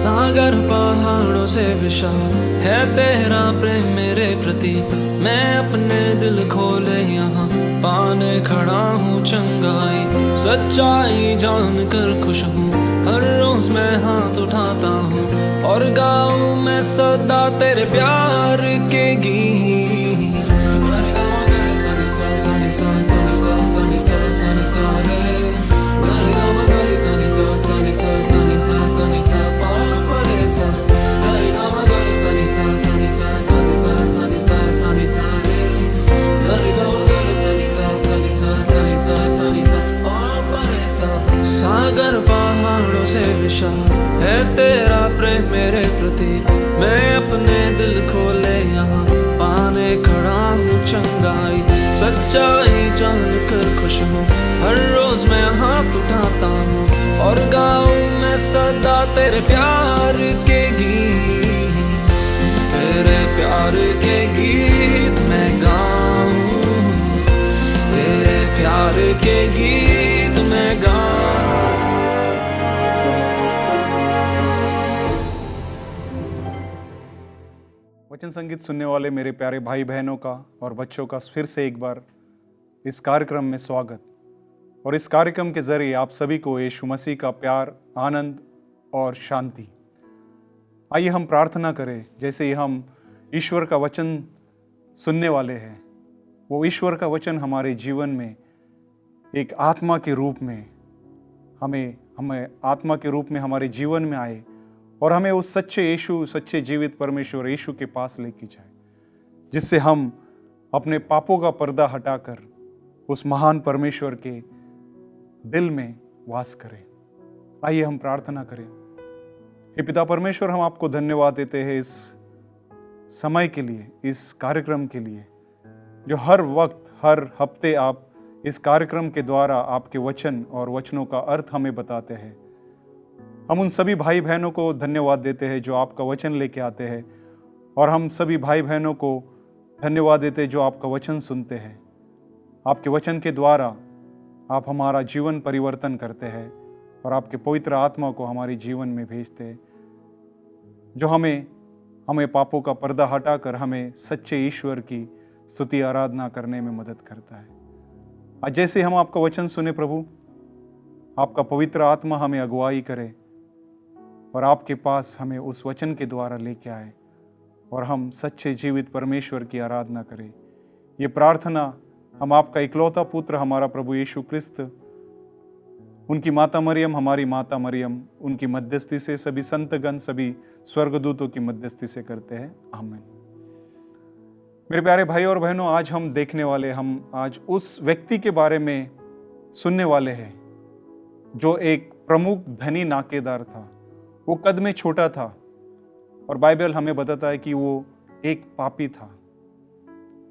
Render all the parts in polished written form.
सागर पहाड़ों से विशाल है तेरा प्रेम मेरे प्रति। मैं अपने दिल खोले यहाँ पाने खड़ा हूँ चंगाई। सच्चाई जानकर खुश हूँ, हर रोज मैं हाथ उठाता हूँ और गाऊँ मैं सदा तेरे प्यार के गीत। सागर पहाड़ों से विशाल है तेरा प्रेम मेरे प्रति। मैं अपने दिल खोले यहाँ पाने खड़ा हूँ चंगाई। सच्चाई जानकर खुश हूँ, हर रोज मैं हाथ उठाता हूँ और गाऊँ मैं सदा तेरे प्यार के गीत। तेरे प्यार के गीत मैं गाऊँ, तेरे प्यार के गीत मैं गाऊँ। वचन संगीत सुनने वाले मेरे प्यारे भाई बहनों का और बच्चों का फिर से एक बार इस कार्यक्रम में स्वागत। और इस कार्यक्रम के जरिए आप सभी को यीशु मसीह का प्यार, आनंद और शांति। आइए हम प्रार्थना करें। जैसे ही हम ईश्वर का वचन सुनने वाले हैं, वो ईश्वर का वचन हमारे जीवन में एक आत्मा के रूप में हमें आत्मा के रूप में हमारे जीवन में आए और हमें उस सच्चे यीशु, सच्चे जीवित परमेश्वर यीशु के पास लेके जाए, जिससे हम अपने पापों का पर्दा हटाकर उस महान परमेश्वर के दिल में वास करें। आइए हम प्रार्थना करें। हे पिता परमेश्वर, हम आपको धन्यवाद देते हैं इस समय के लिए, इस कार्यक्रम के लिए, जो हर वक्त हर हफ्ते आप इस कार्यक्रम के द्वारा आपके वचन और वचनों का अर्थ हमें बताते हैं। हम उन सभी भाई बहनों को धन्यवाद देते हैं जो आपका वचन लेके आते हैं, और हम सभी भाई बहनों को धन्यवाद देते हैं जो आपका वचन सुनते हैं। आपके वचन के द्वारा आप हमारा जीवन परिवर्तन करते हैं और आपके पवित्र आत्मा को हमारे जीवन में भेजते हैं, जो हमें पापों का पर्दा हटाकर हमें सच्चे ईश्वर की स्तुति आराधना करने में मदद करता है। आज जैसे हम आपका वचन सुने प्रभु, आपका पवित्र आत्मा हमें अगुवाई करे और आपके पास हमें उस वचन के द्वारा लेके आए और हम सच्चे जीवित परमेश्वर की आराधना करें। ये प्रार्थना हम आपका इकलौता पुत्र हमारा प्रभु यीशु क्रिस्त, उनकी माता मरियम, हमारी माता मरियम, उनकी मध्यस्थी से, सभी संतगण, सभी स्वर्गदूतों की मध्यस्थी से करते हैं। आमीन। मेरे प्यारे भाई और बहनों, आज हम देखने वाले, हम आज उस व्यक्ति के बारे में सुनने वाले हैं जो एक प्रमुख धनी नाकेदार था। वो कद में छोटा था और बाइबल हमें बताता है कि वो एक पापी था।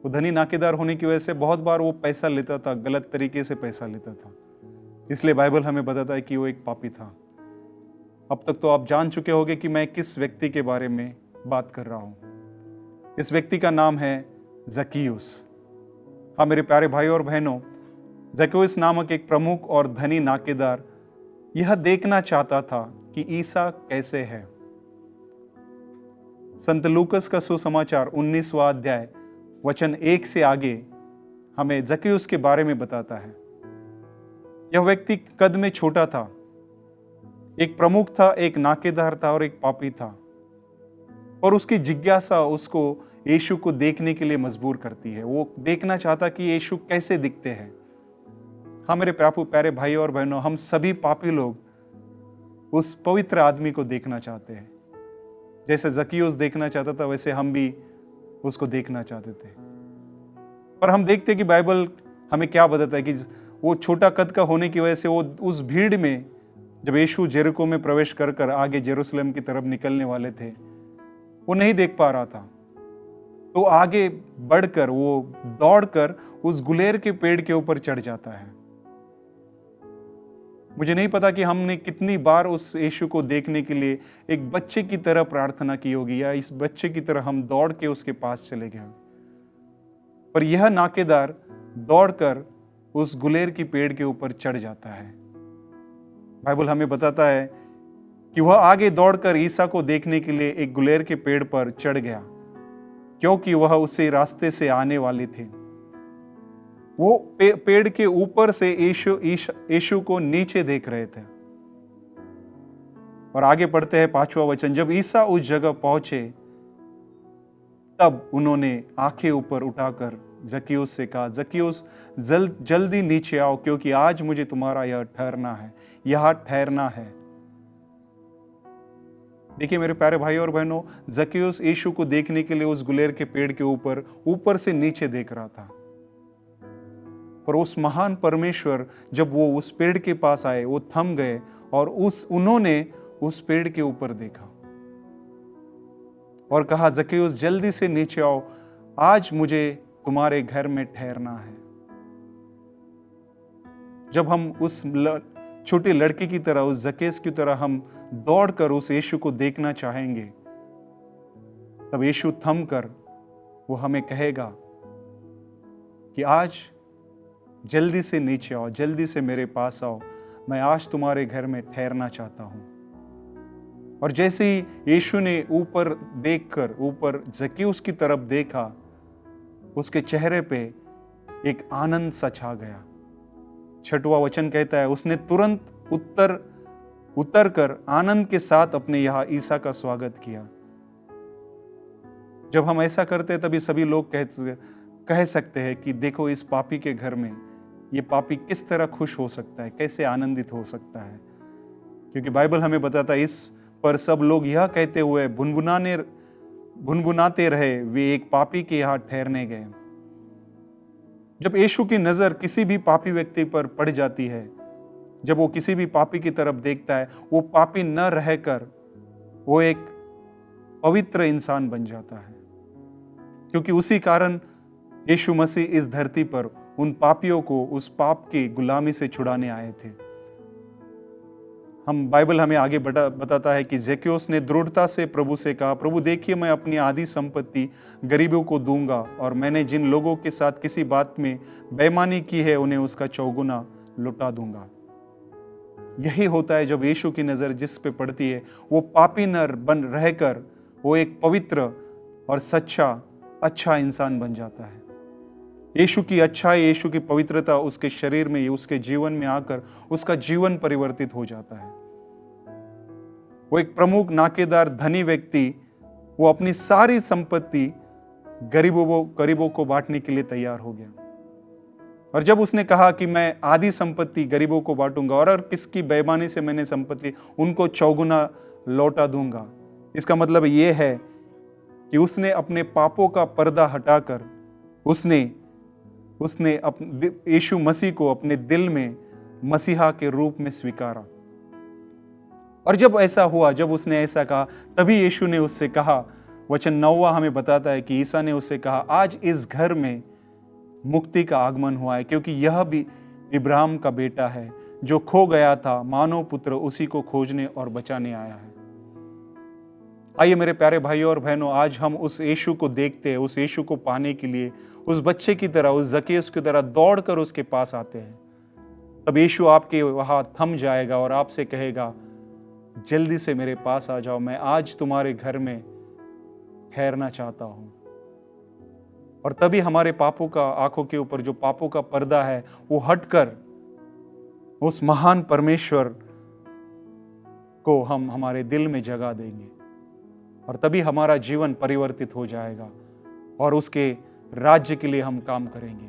वो धनी नाकेदार होने की वजह से बहुत बार वो पैसा लेता था, गलत तरीके से पैसा लेता था, इसलिए बाइबल हमें बताता है कि वो एक पापी था। अब तक तो आप जान चुके होंगे कि मैं किस व्यक्ति के बारे में बात कर रहा हूं। इस व्यक्ति का नाम है जक्कियुस। हाँ मेरे प्यारे भाई और बहनों, जक्कियुस नामक एक प्रमुख और धनी नाकेदार यह देखना चाहता था कि ईसा कैसे है। संत लूकस का सुसमाचार 19वां अध्याय वचन 1 से आगे हमें जक्कियुस के बारे में बताता है। यह व्यक्ति कद में छोटा था, एक प्रमुख था, एक नाकेदार था और एक पापी था, और उसकी जिज्ञासा उसको यीशु को देखने के लिए मजबूर करती है। वो देखना चाहता कि यीशु कैसे दिखते हैं। हाँ मेरे प्यारे भाई और बहनों, हम सभी पापी लोग उस पवित्र आदमी को देखना चाहते हैं। जैसे जक्कियुस देखना चाहता था, वैसे हम भी उसको देखना चाहते थे। पर हम देखते कि बाइबल हमें क्या बताता है कि वो छोटा कद का होने की वजह से वो उस भीड़ में, जब यीशु जेरिको में प्रवेश कर आगे जेरूशलेम की तरफ निकलने वाले थे, वो नहीं देख पा रहा था। तो आगे बढ़कर वो दौड़कर उस गुलेर के पेड़ के ऊपर चढ़ जाता है। मुझे नहीं पता कि हमने कितनी बार उस यीशु को देखने के लिए एक बच्चे की तरह प्रार्थना की होगी, या इस बच्चे की तरह हम दौड़ के उसके पास चले गए। पर यह नाकेदार दौड़कर उस गुलेर की पेड़ के ऊपर चढ़ जाता है। बाइबल हमें बताता है कि वह आगे दौड़कर ईसा को देखने के लिए एक गुलेर के पेड़ पर चढ़ गया, क्योंकि वह उसी रास्ते से आने वाले थे। वो पेड़ के ऊपर से यीशु को नीचे देख रहे थे। और आगे पढ़ते हैं 5वां वचन, जब ईसा उस जगह पहुंचे तब उन्होंने आंखें ऊपर उठाकर जक्कियुस से कहा, जक्कियुस जल्दी नीचे आओ, क्योंकि आज मुझे तुम्हारा यह ठहरना है। देखिए मेरे प्यारे भाई और बहनों, जक्कियुस यीशु को देखने के लिए उस गुलेर के पेड़ के ऊपर से नीचे देख रहा था। पर उस महान परमेश्वर जब वो उस पेड़ के पास आए, वो थम गए और उन्होंने उस पेड़ के ऊपर देखा और कहा, जक्कियुस जल्दी से नीचे आओ, आज मुझे तुम्हारे घर में ठहरना है। जब हम उस छोटी लड़की की तरह, उस जक्कियुस की तरह हम दौड़कर उस यीशु को देखना चाहेंगे, तब यीशु थम कर वो हमें कहेगा कि आज जल्दी से नीचे आओ, जल्दी से मेरे पास आओ, मैं आज तुम्हारे घर में ठहरना चाहता हूं। और जैसे ही यीशु ने ऊपर जक्कियुस की तरफ देखा, उसके चेहरे पे एक आनंद सा छा गया। 6वां वचन कहता है, उसने तुरंत उतर कर आनंद के साथ अपने यहां ईसा का स्वागत किया। जब हम ऐसा करते हैं तभी सभी लोग कह सकते हैं कि देखो इस पापी के घर में ये पापी किस तरह खुश हो सकता है, कैसे आनंदित हो सकता है। क्योंकि बाइबल हमें बताता है, इस पर सब लोग यह कहते हुए भुनभुनाते रहे, वे एक पापी के यहां ठहरने गए। जब यीशु की नजर किसी भी पापी व्यक्ति पर पड़ जाती है, जब वो किसी भी पापी की तरफ देखता है, वो पापी न रहकर वो एक पवित्र इंसान बन जाता है। क्योंकि उसी कारण यीशु मसीह इस धरती पर उन पापियों को उस पाप की गुलामी से छुड़ाने आए थे। बाइबल हमें आगे बताता है कि जक्कियुस ने दृढ़ता से प्रभु से कहा, प्रभु देखिए, मैं अपनी आधी संपत्ति गरीबों को दूंगा और मैंने जिन लोगों के साथ किसी बात में बेईमानी की है उन्हें उसका 4 गुना लौटा दूंगा। यही होता है जब यीशु की नजर जिस पे पड़ती है, वो पापी नर बन रहकर वो एक पवित्र और सच्चा अच्छा इंसान बन जाता है। यीशु की अच्छाई, यीशु की पवित्रता उसके शरीर में, उसके जीवन में आकर उसका जीवन परिवर्तित हो जाता है। वो एक प्रमुख नाकेदार धनी व्यक्ति, वो अपनी सारी संपत्ति गरीबों को बांटने के लिए तैयार हो गया। और जब उसने कहा कि मैं आधी संपत्ति गरीबों को बांटूंगा और अगर किसकी बेईमानी से मैंने संपत्ति उनको 4 गुना लौटा दूंगा, इसका मतलब ये है कि उसने अपने पापों का पर्दा हटाकर उसने यीशु मसीह को अपने दिल में मसीहा के रूप में स्वीकारा। और जब ऐसा हुआ, जब उसने ऐसा कहा, तभी यीशु ने उससे कहा, वचन 9वां हमें बताता है कि ईसा ने उससे कहा, आज इस घर में मुक्ति का आगमन हुआ है, क्योंकि यह भी इब्राहिम का बेटा है, जो खो गया था, मानव पुत्र उसी को खोजने और बचाने आया है। आइए मेरे प्यारे भाइयों और बहनों, आज हम उस यीशु को देखते हैं, उस यीशु को पाने के लिए उस बच्चे की तरह, उस जक्कियुस की तरह दौड़कर उसके पास आते हैं। तब यीशु आपके वहां थम जाएगा और आपसे कहेगा, जल्दी से मेरे पास आ जाओ, मैं आज तुम्हारे घर में ठहरना चाहता हूं। और तभी हमारे पापों का, आंखों के ऊपर जो पापों का पर्दा है, वो हटकर उस महान परमेश्वर को हम हमारे दिल में जगह देंगे और तभी हमारा जीवन परिवर्तित हो जाएगा और उसके राज्य के लिए हम काम करेंगे।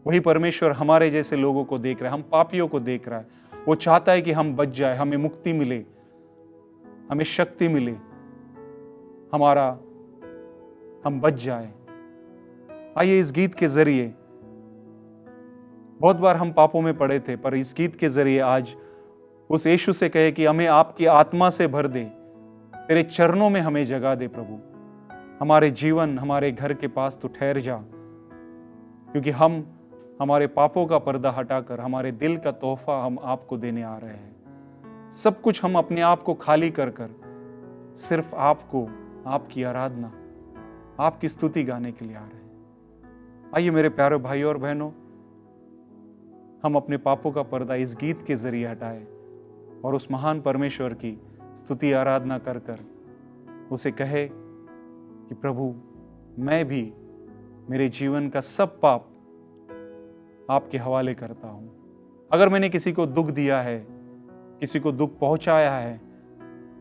वही परमेश्वर हमारे जैसे लोगों को देख रहा है, हम पापियों को देख रहा है। वो चाहता है कि हम बच जाए, हमें मुक्ति मिले, हमें शक्ति मिले, हम बच जाए। आइए इस गीत के जरिए, बहुत बार हम पापों में पड़े थे, पर इस गीत के जरिए आज उस यीशु से कहे कि हमें आपकी आत्मा से भर दे, तेरे चरणों में हमें जगह दे प्रभु, हमारे जीवन, हमारे घर के पास तू ठहर जा, क्योंकि हम हमारे पापों का पर्दा हटाकर हमारे दिल का तोहफा हम आपको देने आ रहे हैं। सब कुछ हम अपने आप को खाली कर सिर्फ आपको, आपकी आराधना, आपकी स्तुति गाने के लिए आ रहे हैं। आइए मेरे प्यारे भाइयों और बहनों, हम अपने पापों का पर्दा इस गीत के जरिए हटाएं और उस महान परमेश्वर की स्तुति आराधना कर कर उसे कहे कि प्रभु, मैं भी मेरे जीवन का सब पाप आपके हवाले करता हूं। अगर मैंने किसी को दुख दिया है, किसी को दुख पहुंचाया है,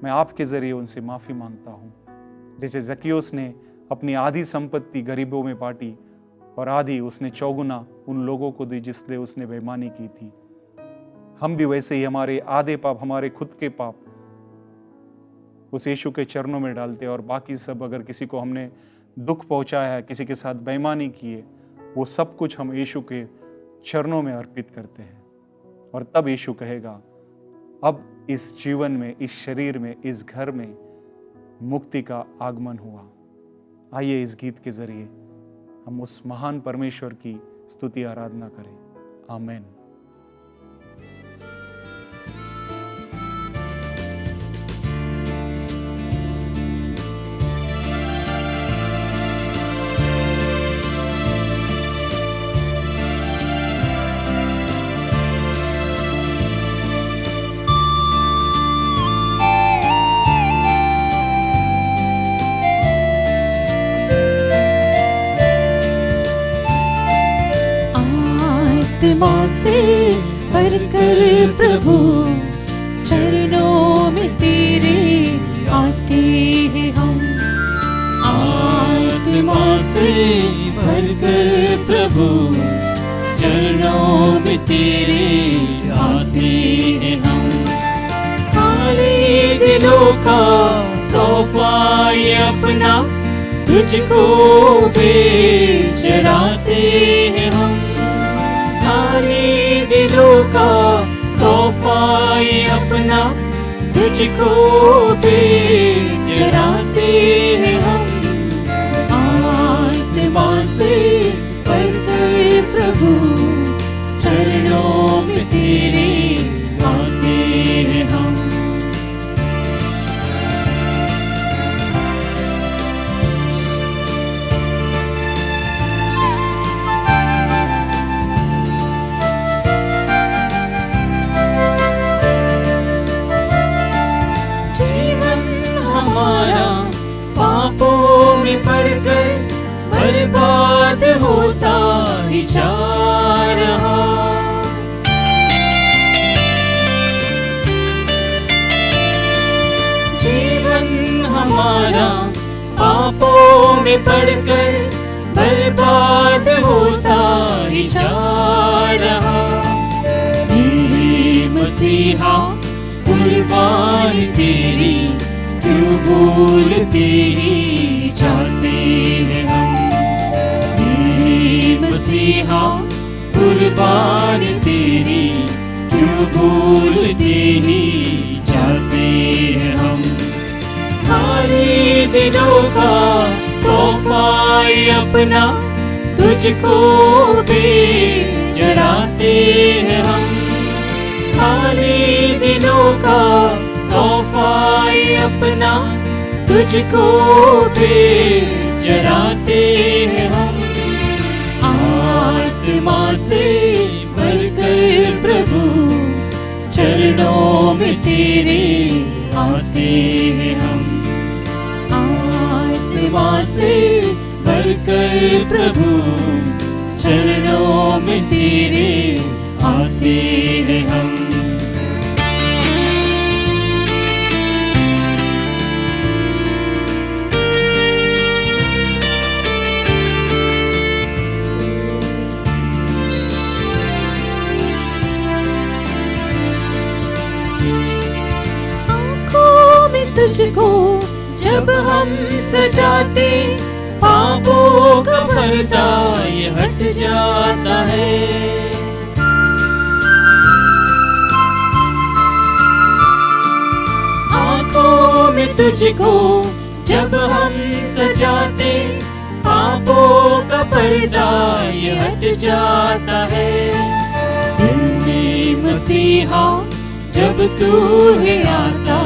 मैं आपके जरिए उनसे माफी मांगता हूं। जैसे जक्कियुस ने अपनी आधी संपत्ति गरीबों में बांटी और आधी उसने चौगुना उन लोगों को दी जिससे उसने बेईमानी की थी, हम भी वैसे ही हमारे आधे पाप, हमारे खुद के पाप उस यीशु के चरणों में डालते और बाकी सब, अगर किसी को हमने दुख पहुंचाया है, किसी के साथ बेईमानी की है, वो सब कुछ हम यीशु के चरणों में अर्पित करते हैं। और तब यीशु कहेगा, अब इस जीवन में, इस शरीर में, इस घर में मुक्ति का आगमन हुआ। आइए इस गीत के जरिए हम उस महान परमेश्वर की स्तुति आराधना करें। आमीन। आत्मा से भरकर प्रभु चरणों में तेरे आते हैं हम। आत्मा से भरकर प्रभु चरणों में तेरे आते हैं हम। खाली दिलों का तोहफा ये अपना तुझको भेज चढ़ाते हैं हम। खाली दिलों का तोहफा ये अपना तुझको भेज चढ़ाते हैं हम। आत्मा से भरकर प्रभु चरणों में तेरे आते हैं हम। पापों में पड़कर बर्बाद होता ही जा रहा। जीवन हमारा पापों में पड़कर बर्बाद होता ही जा रहा। मेरे मसीहा कुर्बानी तेरी क्यों भूलते ही जाते हैं हम। मेरे मसीहा कुर्बानी तेरी क्यों भूलते ही जाते हैं हम। खाली दिलों का तोहफा ये अपना तुझको भेज चढ़ाते हैं हम। खाली दिलों का तोहफा ये अपना तुझको भेज चढ़ाते हैं हम। आत्मा से भरकर प्रभु चरणों में तेरे आते हैं हम। आत्मा से भरकर प्रभु चरणों में तेरे आते हैं हम। तुझको जब हम सजाते पापों का पर्दा ये हट जाता है। आँखों में तुझको जब हम सजाते पापों का पर्दा ये हट जाता है। दिल में मसीहा जब तू है आता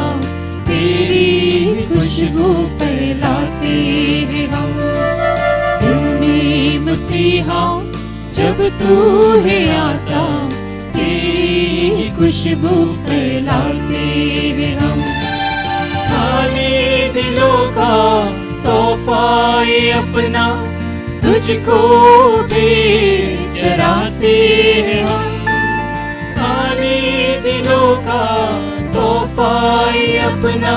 तेरी खुशबू फैलाते हैं हम। दिल में मसीहा जब तू है आता तेरी खुशबू फैलाते हैं हम। खाली दिलों का तोहफा ये अपना तुझको भी चढ़ाते हैं हम। खाली दिलों का तोहफा ये अपना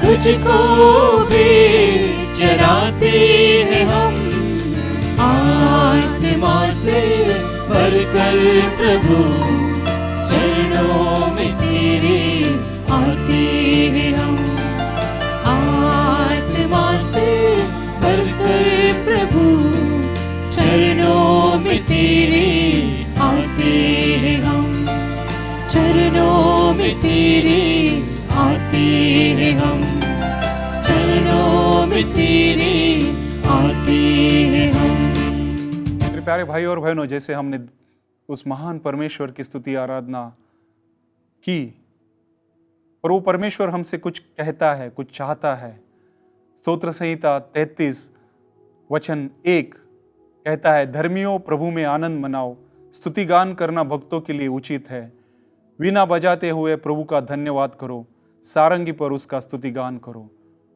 तुझको भी चढ़ाते हैं हम। आत्मा से भरकर प्रभु चरणों में तेरे आते हैं हम। आत्मा से भरकर प्रभु चरणों में तेरे आते हैं हम। चरणों में तेरे आते हैं हम। चरणों में तेरे आते हैं हम। मेरे प्यारे भाई और बहनों, जैसे हमने उस महान परमेश्वर की स्तुति आराधना की और वो परमेश्वर हमसे कुछ कहता है, कुछ चाहता है। स्तोत्र संहिता 33 वचन 1 कहता है, धर्मियों प्रभु में आनंद मनाओ, स्तुति गान करना भक्तों के लिए उचित है। वीणा बजाते हुए प्रभु का धन्यवाद करो, सारंगी पर उसका स्तुति गान करो,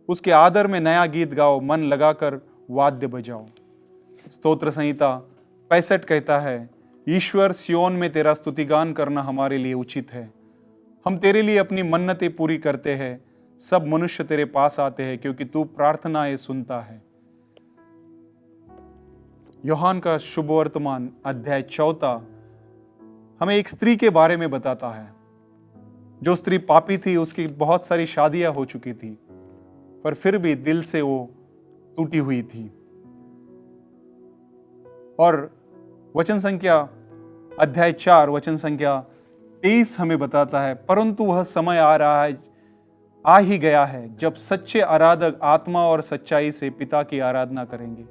उसके आदर में नया गीत गाओ, मन लगाकर वाद्य बजाओ। स्तोत्र संहिता 65 कहता है, ईश्वर सियोन में तेरा स्तुति गान करना हमारे लिए उचित है। हम तेरे लिए अपनी मन्नतें पूरी करते हैं, सब मनुष्य तेरे पास आते हैं क्योंकि तू प्रार्थनाएं सुनता है। यूहन्ना का शुभ वर्तमान अध्याय 4 हमें एक स्त्री के बारे में बताता है। जो स्त्री पापी थी, उसकी बहुत सारी शादियां हो चुकी थी, पर फिर भी दिल से वो टूटी हुई थी। और वचन संख्या अध्याय 4 वचन संख्या 23 हमें बताता है, परंतु वह समय आ ही गया है जब सच्चे आराधक आत्मा और सच्चाई से पिता की आराधना करेंगे।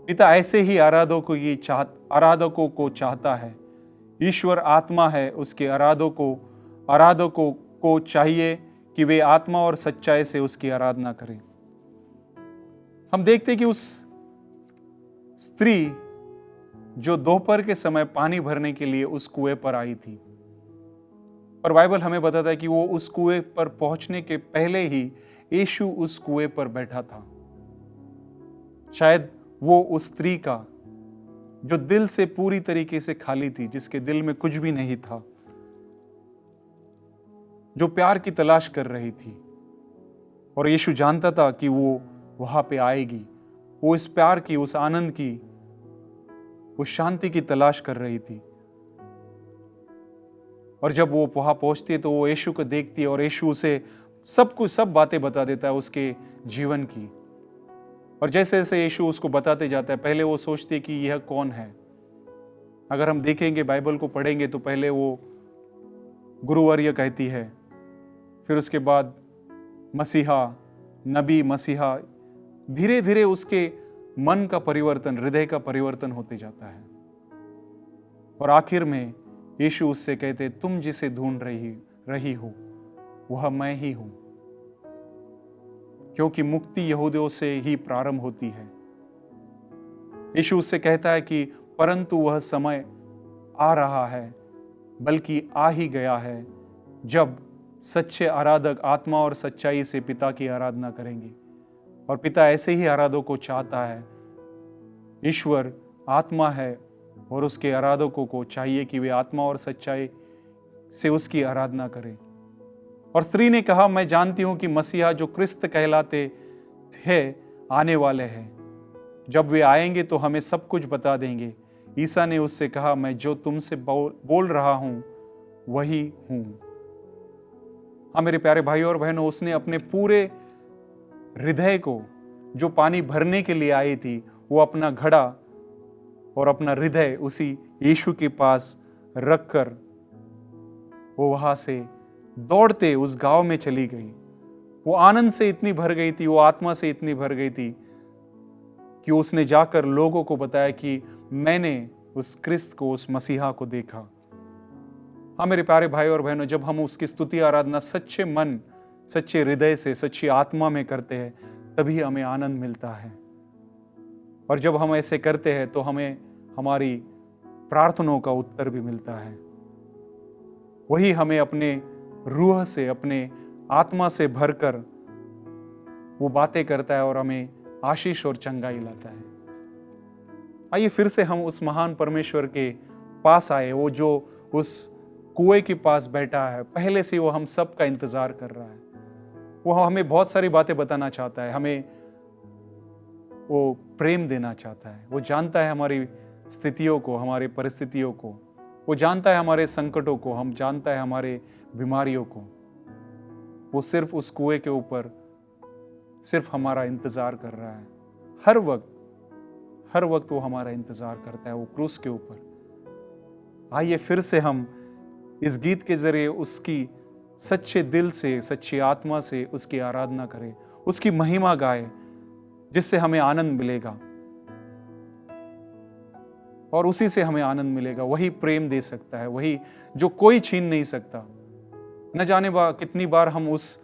पिता ऐसे ही आराधकों को चाहता है। ईश्वर आत्मा है, उसके आराधकों को चाहिए कि वे आत्मा और सच्चाई से उसकी आराधना करें। हम देखते कि उस स्त्री जो दोपहर के समय पानी भरने के लिए उस कुएं पर आई थी, पर बाइबल हमें बताता है कि वो उस कुएं पर पहुंचने के पहले ही यीशु उस कुएं पर बैठा था। शायद वो उस स्त्री का जो दिल से पूरी तरीके से खाली थी, जिसके दिल में कुछ भी नहीं था, जो प्यार की तलाश कर रही थी, और यीशु जानता था कि वो वहां पे आएगी। वो इस प्यार की, उस आनंद की, उस शांति की तलाश कर रही थी। और जब वो वहां पहुंचती है तो वो यीशु को देखती है और यीशु उसे सब बातें बता देता है उसके जीवन की। और जैसे जैसे यीशु उसको बताते जाता है, पहले वो सोचती है कि यह कौन है। अगर हम देखेंगे, बाइबल को पढ़ेंगे, तो पहले वो गुरुवर्य कहती है, फिर उसके बाद मसीहा, नबी, मसीहा। धीरे धीरे उसके मन का परिवर्तन, हृदय का परिवर्तन होते जाता है। और आखिर में यीशु उससे कहते, तुम जिसे ढूंढ रही हो वह मैं ही हूं, क्योंकि मुक्ति यहूदियों से ही प्रारंभ होती है। यीशु उससे कहता है कि परंतु वह समय आ रहा है, बल्कि आ ही गया है, जब सच्चे आराधक आत्मा और सच्चाई से पिता की आराधना करेंगे। और पिता ऐसे ही आराधकों को चाहता है। ईश्वर आत्मा है और उसके आराधकों को चाहिए कि वे आत्मा और सच्चाई से उसकी आराधना करें। और स्त्री ने कहा, मैं जानती हूं कि मसीहा जो क्रिस्त कहलाते थे आने वाले हैं। जब वे आएंगे तो हमें सब कुछ बता देंगे। ईसा ने उससे कहा, मैं जो तुमसे बोल रहा हूं वही हूं। हाँ मेरे प्यारे भाइयों और बहनों, उसने अपने पूरे हृदय को, जो पानी भरने के लिए आई थी, वो अपना घड़ा और अपना हृदय उसी यीशु के पास रखकर वो वहां से दौड़ते उस गांव में चली गई। वो आनंद से इतनी भर गई थी, वो आत्मा से इतनी भर गई थी कि उसने जाकर लोगों को बताया कि मैंने उस क्रिस्त को, उस मसीहा को देखा। हाँ मेरे प्यारे भाई और बहनों, जब हम उसकी स्तुति आराधना सच्चे मन, सच्चे हृदय से, सच्ची आत्मा में करते हैं, तभी हमें आनंद मिलता है। और जब हम ऐसे करते हैं तो हमें हमारी प्रार्थनाओं का उत्तर भी मिलता है। वही हमें अपने रूह से, अपने आत्मा से भरकर वो बातें करता है और हमें आशीष और चंगाई लाता है। आइए फिर से हम उस महान परमेश्वर के पास आए, वो जो उस कुएं के पास बैठा है, पहले से वो हम सब का इंतजार कर रहा है। वो हमें बहुत सारी बातें बताना चाहता है, हमें वो प्रेम देना चाहता है। वो जानता है हमारी स्थितियों को, हमारे परिस्थितियों को, वो जानता है हमारे संकटों को, हम जानता है हमारे बीमारियों को। वो सिर्फ उस कुएं के ऊपर सिर्फ हमारा इंतजार कर रहा है। हर वक्त वो हमारा इंतजार करता है, वो क्रूस के ऊपर। आइए फिर से हम इस गीत के जरिए उसकी सच्चे दिल से, सच्ची आत्मा से उसकी आराधना करें, उसकी महिमा गाए, जिससे हमें आनंद मिलेगा और उसी से हमें आनंद मिलेगा। वही प्रेम दे सकता है, वही जो कोई छीन नहीं सकता। न जाने कितनी बार हम उस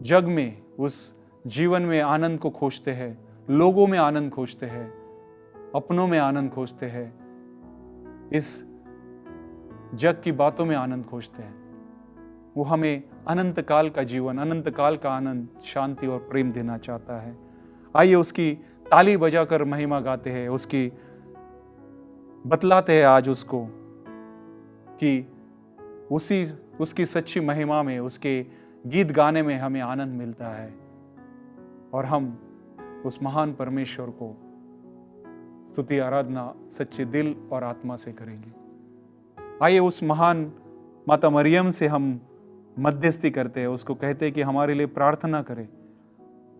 जग में, उस जीवन में आनंद को खोजते हैं, लोगों में आनंद खोजते हैं, अपनों में आनंद खोजते हैं, इस जग की बातों में आनंद खोजते हैं। वो हमें अनंत काल का जीवन, अनंत काल का आनंद, शांति और प्रेम देना चाहता है। आइए उसकी ताली बजाकर महिमा गाते हैं, उसकी बतलाते हैं आज उसको कि उसकी सच्ची महिमा में, उसके गीत गाने में हमें आनंद मिलता है और हम उस महान परमेश्वर को स्तुति आराधना सच्चे दिल और आत्मा से करेंगे। आइए उस महान माता मरियम से हम मध्यस्थी करते हैं, उसको कहते हैं कि हमारे लिए प्रार्थना करे,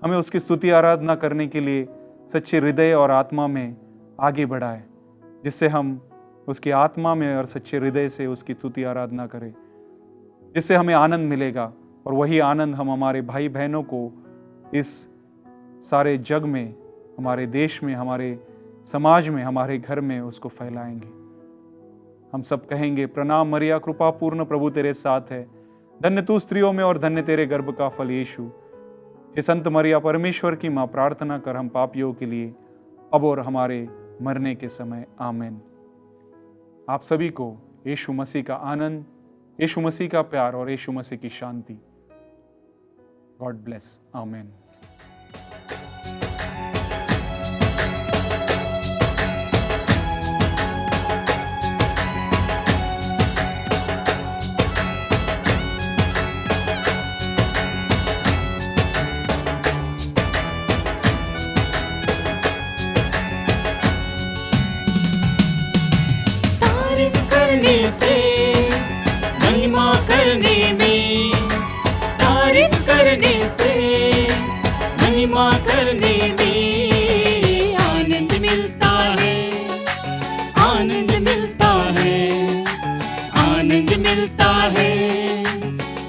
हमें उसकी स्तुति आराधना करने के लिए सच्चे हृदय और आत्मा में आगे बढ़ाए, जिससे हम उसकी आत्मा में और सच्चे हृदय से उसकी स्तुति आराधना करें, जिससे हमें आनंद मिलेगा। और वही आनंद हम हमारे भाई बहनों को इस सारे जग में, हमारे देश में, हमारे समाज में, हमारे घर में उसको फैलाएंगे। हम सब कहेंगे, प्रणाम मरिया, कृपा पूर्ण, प्रभु तेरे साथ है, धन्य तू स्त्रियों में और धन्य तेरे गर्भ का फल यीशु। हे संत मरिया, परमेश्वर की माँ, प्रार्थना कर हम पापियों के लिए, अब और हमारे मरने के समय। आमीन। आप सभी को यीशु मसीह का आनंद, यीशु मसीह का प्यार और यीशु मसीह की शांति। God bless. आमीन। से महिमा करने में, तारीफ करने से महिमा करने में आनंद मिलता है, आनंद मिलता है, आनंद मिलता है,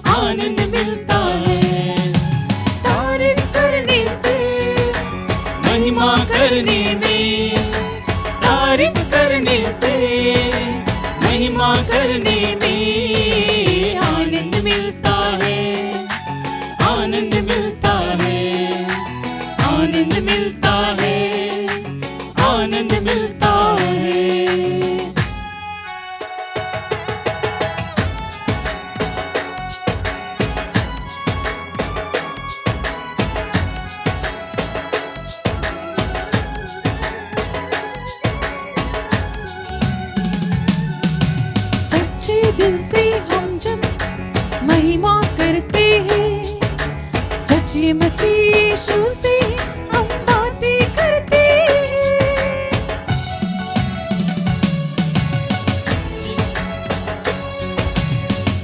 आनंद मिलता है। तारीफ करने से महिमा करने में, तारीफ करने से महिमा करने में आनंद मिलता है, आनंद मिलता है, आनंद मिलता है, आनंद मिलता है। दिल से हम जब महिमा करते हैं, सच्चे मसीह यीशु से हम बातें करते हैं।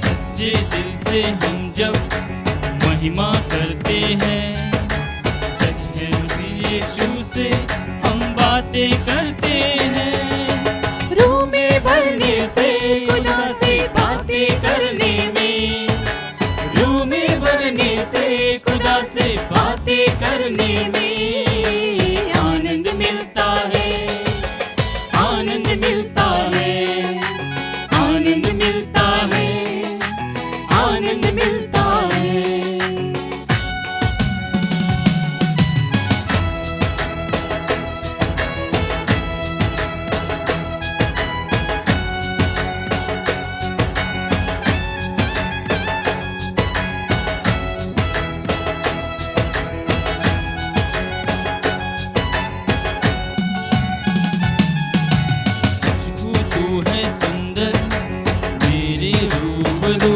सच्चे दिल से हम जब महिमा करते हैं, सच्चे मसीह यीशु से हम बातें करते हैं। रूह में भरने से, खुदा से बातें करने में, रूह में भरने से, खुदा से बातें करने में आनंद मिलता है, आनंद मिलता है, आनंद मिलता है, आनंद मिलता है। गुबरू